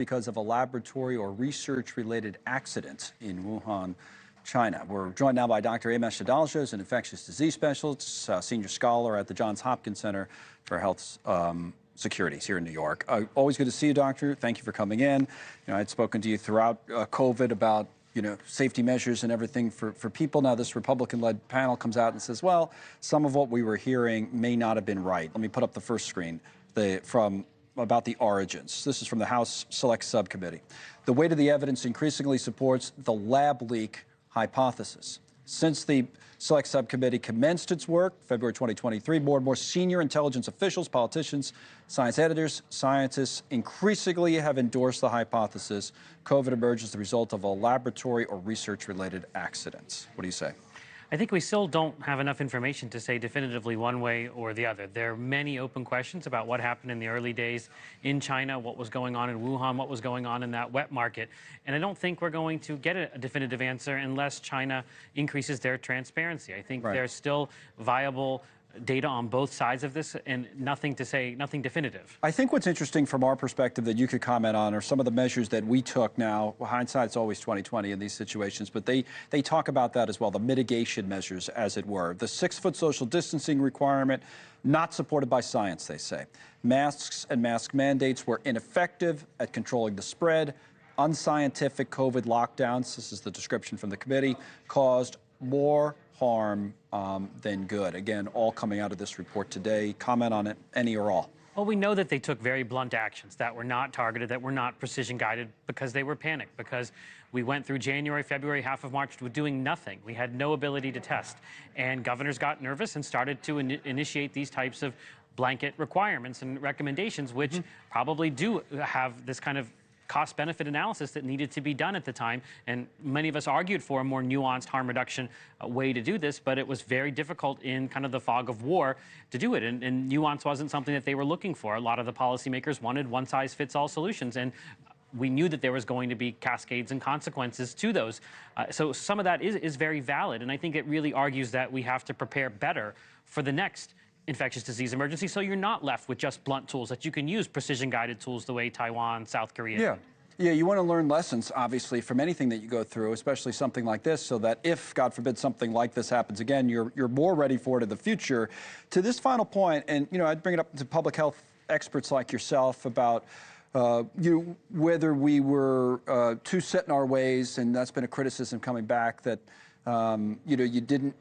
because of a laboratory or research-related accident in Wuhan, China. We're joined now by Dr. Amesh Adalja, an infectious disease specialist, senior scholar at the Johns Hopkins Center for Health Securities here in New York. Always good to see you, Doctor. Thank you for coming in. I'd spoken to you throughout COVID about safety measures and everything for people. Now this Republican-led panel comes out and says, well, some of what we were hearing may not have been right. Let me put up the first screen about the origins. This is from the House Select Subcommittee. The weight of the evidence increasingly supports the lab leak hypothesis. Since the Select Subcommittee commenced its work, February 2023, more and more senior intelligence officials, politicians, science editors, scientists increasingly have endorsed the hypothesis COVID emerged as the result of a laboratory or research-related accident. What do you say? I think we still don't have enough information to say definitively one way or the other. There are many open questions about what happened in the early days in China, what was going on in Wuhan, what was going on in that wet market. And I don't think we're going to get a definitive answer unless China increases their transparency. I think there's still viable data on both sides of this and nothing definitive. I think what's interesting from our perspective that you could comment on are some of the measures that we took. Now, hindsight's always 20/20 in these situations, but they talk about that as well, the mitigation measures, as it were. The 6-foot social distancing requirement, not supported by science, they say. Masks and mask mandates were ineffective at controlling the spread. Unscientific COVID lockdowns, this is the description from the committee, caused more harm than good. Again, all coming out of this report today. Comment on it, any or all? Well, we know that they took very blunt actions that were not targeted, that were not precision guided, because they were panicked, because we went through January, February, half of March with doing nothing. We had no ability to test. And governors got nervous and started to initiate these types of blanket requirements and recommendations, which probably do have this kind of cost-benefit analysis that needed to be done at the time. And many of us argued for a more nuanced harm reduction way to do this, but it was very difficult in kind of the fog of war to do it. And nuance wasn't something that they were looking for. A lot of the policymakers wanted one-size-fits-all solutions. And we knew that there was going to be cascades and consequences to those. So some of that is very valid. And I think it really argues that we have to prepare better for the next infectious disease emergency, so you're not left with just blunt tools, that you can use precision-guided tools the way Taiwan, South Korea. Yeah, you want to learn lessons, obviously, from anything that you go through, especially something like this, so that if, God forbid, something like this happens again, you're more ready for it in the future. To this final point, and I'd bring it up to public health experts like yourself about whether we were too set in our ways, and that's been a criticism coming back, that you didn't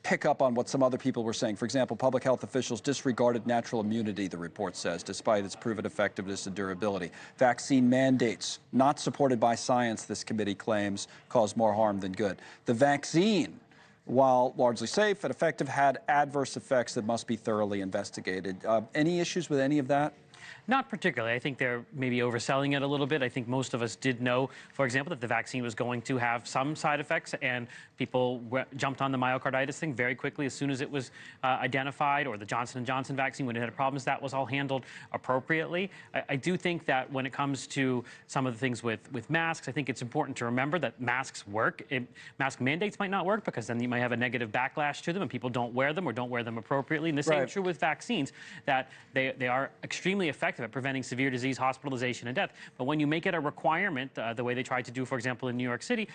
pick up on what some other people were saying. For example, public health officials disregarded natural immunity, the report says, despite its proven effectiveness and durability. Vaccine mandates, not supported by science, this committee claims, caused more harm than good. The vaccine, while largely safe and effective, had adverse effects that must be thoroughly investigated. Any issues with any of that? Not particularly. I think they're maybe overselling it a little bit. I think most of us did know, for example, that the vaccine was going to have some side effects, and people jumped on the myocarditis thing very quickly as soon as it was identified, or the Johnson & Johnson vaccine, when it had problems, that was all handled appropriately. I do think that when it comes to some of the things with masks, I think it's important to remember that masks work. Mask mandates might not work, because then you might have a negative backlash to them and people don't wear them or don't wear them appropriately. And the same is true with vaccines, that they are extremely effective at preventing severe disease, hospitalization, and death. But when you make it a requirement, the way they tried to do, for example, in New York City,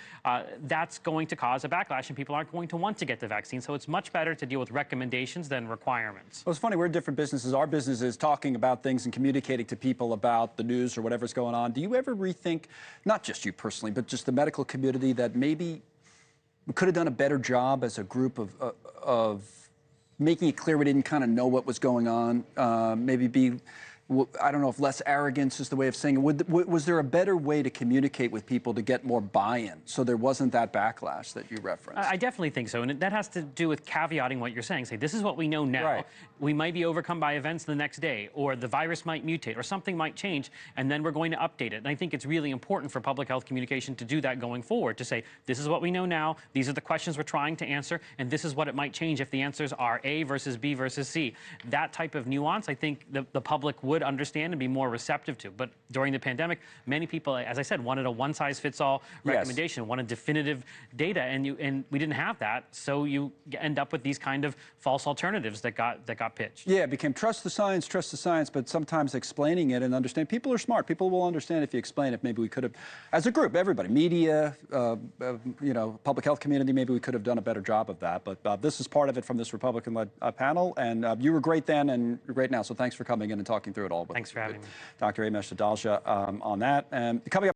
that's going to cause a backlash, and people aren't going to want to get the vaccine. So it's much better to deal with recommendations than requirements. Well, it's funny, we're different businesses. Our business is talking about things and communicating to people about the news or whatever's going on. Do you ever rethink, not just you personally, but just the medical community, that maybe we could have done a better job as a group of making it clear we didn't kind of know what was going on? Maybe be, I don't know if less arrogance is the way of saying it. Was there a better way to communicate with people to get more buy-in, so there wasn't that backlash that you referenced? I definitely think so, and that has to do with caveating what you're saying. Say, this is what we know now. We might be overcome by events the next day, or the virus might mutate, or something might change, and then we're going to update it. And I think it's really important for public health communication to do that going forward, to say, this is what we know now, these are the questions we're trying to answer, and this is what it might change if the answers are A versus B versus C. That type of nuance, I think the public would would understand and be more receptive to. But during the pandemic, many people, as I said, wanted a one-size-fits-all recommendation, wanted definitive data, and we didn't have that. So you end up with these kind of false alternatives that got pitched. Yeah, it became trust the science, but sometimes explaining it and understand. People are smart. People will understand if you explain it. Maybe we could have, as a group, everybody, media, public health community, maybe we could have done a better job of that. But this is part of it from this Republican-led panel, and you were great then and you're great now. So thanks for coming in and talking through it all. Thanks for having me. Dr. Ramesh Adalja on that. Coming up.